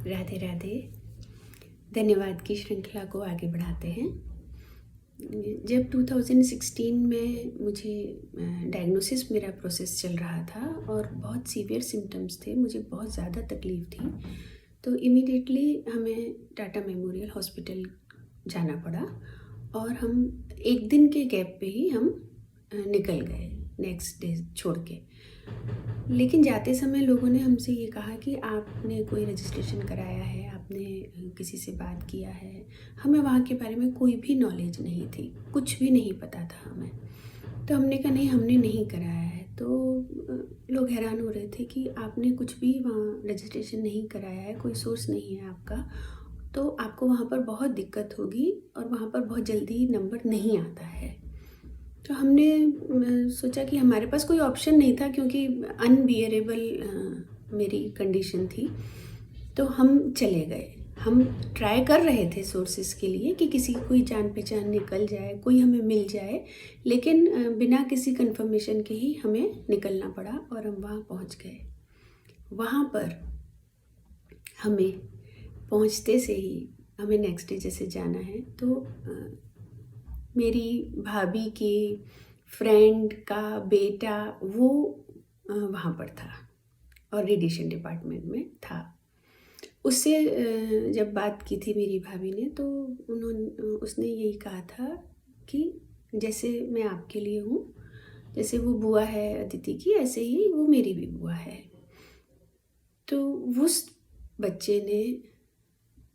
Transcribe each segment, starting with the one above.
राधे राधे। धन्यवाद की श्रृंखला को आगे बढ़ाते हैं। जब 2016 में मुझे डायग्नोसिस मेरा प्रोसेस चल रहा था और बहुत सीवियर सिम्टम्स थे, मुझे बहुत ज़्यादा तकलीफ़ थी, तो इमीडिएटली हमें टाटा मेमोरियल हॉस्पिटल जाना पड़ा और हम एक दिन के गैप पे ही हम निकल गए नेक्स्ट डे छोड़ के। लेकिन जाते समय लोगों ने हमसे ये कहा कि आपने कोई रजिस्ट्रेशन कराया है, आपने किसी से बात किया है। हमें वहाँ के बारे में कोई भी नॉलेज नहीं थी, कुछ भी नहीं पता था हमें। तो हमने कहा नहीं, हमने नहीं कराया है। तो लोग हैरान हो रहे थे कि आपने कुछ भी वहाँ रजिस्ट्रेशन नहीं कराया है, कोई सोर्स नहीं है आपका, तो आपको वहाँ पर बहुत दिक्कत होगी और वहाँ पर बहुत जल्दी नंबर नहीं आता है। तो हमने सोचा कि हमारे पास कोई ऑप्शन नहीं था क्योंकि अनबियरेबल मेरी कंडीशन थी। तो हम चले गए। हम ट्राई कर रहे थे सोर्सेज़ के लिए कि किसी की कोई जान पहचान निकल जाए, कोई हमें मिल जाए, लेकिन बिना किसी कंफर्मेशन के ही हमें निकलना पड़ा और हम वहाँ पहुँच गए। वहाँ पर हमें पहुँचते से ही हमें नेक्स्ट डे जैसे जाना है, तो मेरी भाभी की फ्रेंड का बेटा वो वहाँ पर था और रेडिएशन डिपार्टमेंट में था। उससे जब बात की थी मेरी भाभी ने, तो उसने यही कहा था कि जैसे मैं आपके लिए हूँ, जैसे वो बुआ है अदिति की, ऐसे ही वो मेरी भी बुआ है। तो उस बच्चे ने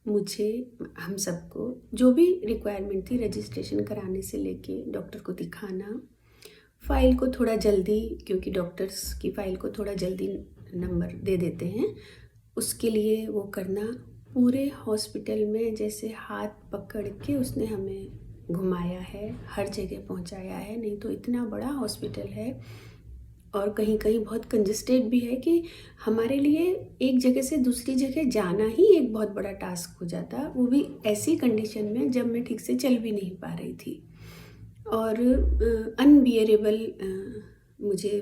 मुझे, हम सबको जो भी रिक्वायरमेंट थी रजिस्ट्रेशन कराने से लेके डॉक्टर को दिखाना, फ़ाइल को थोड़ा जल्दी, क्योंकि डॉक्टर्स की फ़ाइल को थोड़ा जल्दी नंबर दे देते हैं, उसके लिए वो करना, पूरे हॉस्पिटल में जैसे हाथ पकड़ के उसने हमें घुमाया है, हर जगह पहुंचाया है। नहीं तो इतना बड़ा हॉस्पिटल है और कहीं कहीं बहुत कंजस्टेड भी है कि हमारे लिए एक जगह से दूसरी जगह जाना ही एक बहुत बड़ा टास्क हो जाता, वो भी ऐसी कंडीशन में जब मैं ठीक से चल भी नहीं पा रही थी और अनबियरेबल मुझे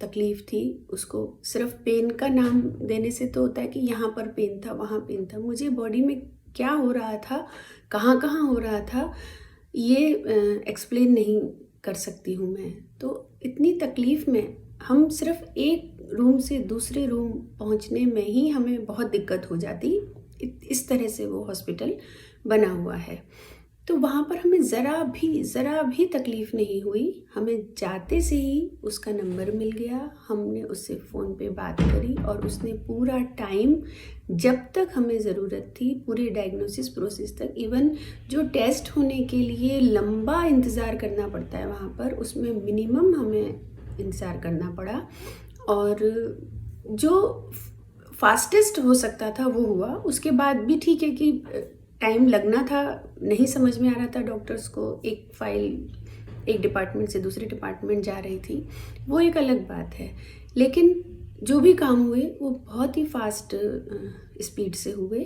तकलीफ़ थी। उसको सिर्फ पेन का नाम देने से तो होता है कि यहाँ पर पेन था, वहाँ पेन था, मुझे बॉडी में क्या हो रहा था, कहाँ कहाँ हो रहा था, ये एक्सप्लेन नहीं कर सकती हूँ मैं। तो इतनी तकलीफ़ में हम सिर्फ एक रूम से दूसरे रूम पहुँचने में ही हमें बहुत दिक्कत हो जाती, इस तरह से वो हॉस्पिटल बना हुआ है। तो वहाँ पर हमें ज़रा भी तकलीफ़ नहीं हुई। हमें जाते से ही उसका नंबर मिल गया, हमने उससे फ़ोन पे बात करी और उसने पूरा टाइम, जब तक हमें ज़रूरत थी, पूरे डायग्नोसिस प्रोसेस तक, इवन जो टेस्ट होने के लिए लंबा इंतज़ार करना पड़ता है वहाँ पर, उसमें मिनिमम हमें इंतज़ार करना पड़ा और जो फास्टेस्ट हो सकता था वो हुआ। उसके बाद भी ठीक है कि टाइम लगना था, नहीं समझ में आ रहा था डॉक्टर्स को, एक फ़ाइल एक डिपार्टमेंट से दूसरे डिपार्टमेंट जा रही थी, वो एक अलग बात है। लेकिन जो भी काम हुए वो बहुत ही फास्ट स्पीड से हुए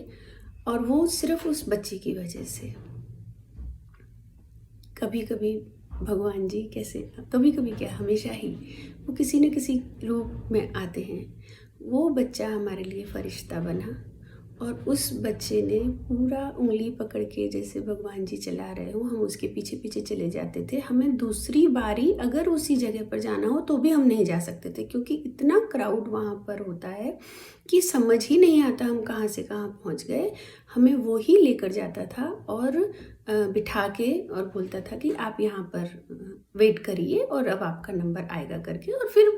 और वो सिर्फ उस बच्चे की वजह से। कभी कभी भगवान जी कैसे, कभी कभी क्या, हमेशा ही वो किसी न किसी रूप में आते हैं। वो बच्चा हमारे लिए फरिश्ता बना और उस बच्चे ने पूरा उंगली पकड़ के, जैसे भगवान जी चला रहे हो, हम उसके पीछे पीछे चले जाते थे। हमें दूसरी बारी अगर उसी जगह पर जाना हो तो भी हम नहीं जा सकते थे क्योंकि इतना क्राउड वहाँ पर होता है कि समझ ही नहीं आता हम कहाँ से कहाँ पहुँच गए। हमें वो ही लेकर जाता था और बिठा के और बोलता था कि आप यहाँ पर वेट करिए और अब आपका नंबर आएगा करके, और फिर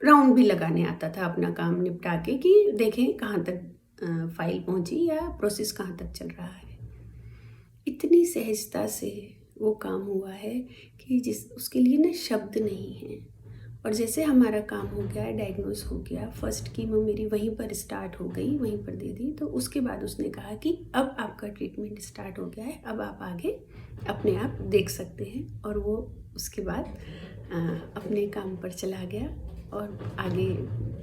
राउंड भी लगाने आता था अपना काम निपटा के कि देखें कहाँ तक फाइल पहुंची या प्रोसेस कहाँ तक चल रहा है। इतनी सहजता से वो काम हुआ है कि उसके लिए ना शब्द नहीं है। और जैसे हमारा काम हो गया, डायग्नोस हो गया, फर्स्ट कीमो मेरी वहीं पर स्टार्ट हो गई, वहीं पर दे दी, तो उसके बाद उसने कहा कि अब आपका ट्रीटमेंट स्टार्ट हो गया है, अब आप आगे अपने आप देख सकते हैं। और वो उसके बाद अपने काम पर चला गया और आगे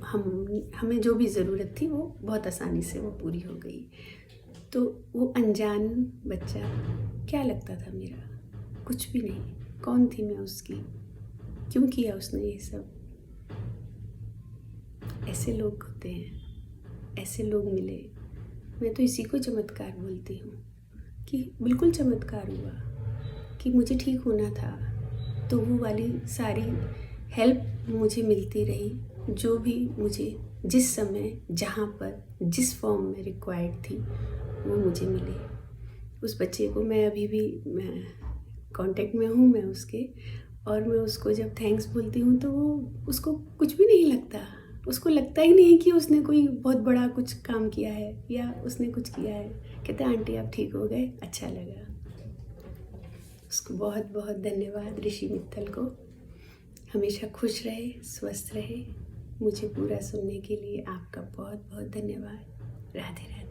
हमें जो भी ज़रूरत थी वो बहुत आसानी से वो पूरी हो गई। तो वो अनजान बच्चा, क्या लगता था मेरा, कुछ भी नहीं, कौन थी मैं उसकी, क्यों किया उसने ये सब। ऐसे लोग होते हैं, ऐसे लोग मिले मैं तो इसी को चमत्कार बोलती हूँ कि बिल्कुल चमत्कार हुआ कि मुझे ठीक होना था। तो वो वाली सारी हेल्प मुझे मिलती रही, जो भी मुझे जिस समय जहाँ पर जिस फॉर्म में रिक्वायर्ड थी वो मुझे मिली। उस बच्चे को मैं अभी भी मैं कांटेक्ट में हूँ मैं उसके, और मैं उसको जब थैंक्स बोलती हूँ तो वो उसको कुछ भी नहीं लगता। उसको लगता ही नहीं कि उसने कोई बहुत बड़ा कुछ काम किया है या उसने कुछ किया है। कहता है आंटी आप ठीक हो गए, अच्छा लगा। उसको बहुत बहुत धन्यवाद ऋषि मित्तल को। हमेशा खुश रहे, स्वस्थ रहे। मुझे पूरा सुनने के लिए आपका बहुत बहुत धन्यवाद। राधे राधे।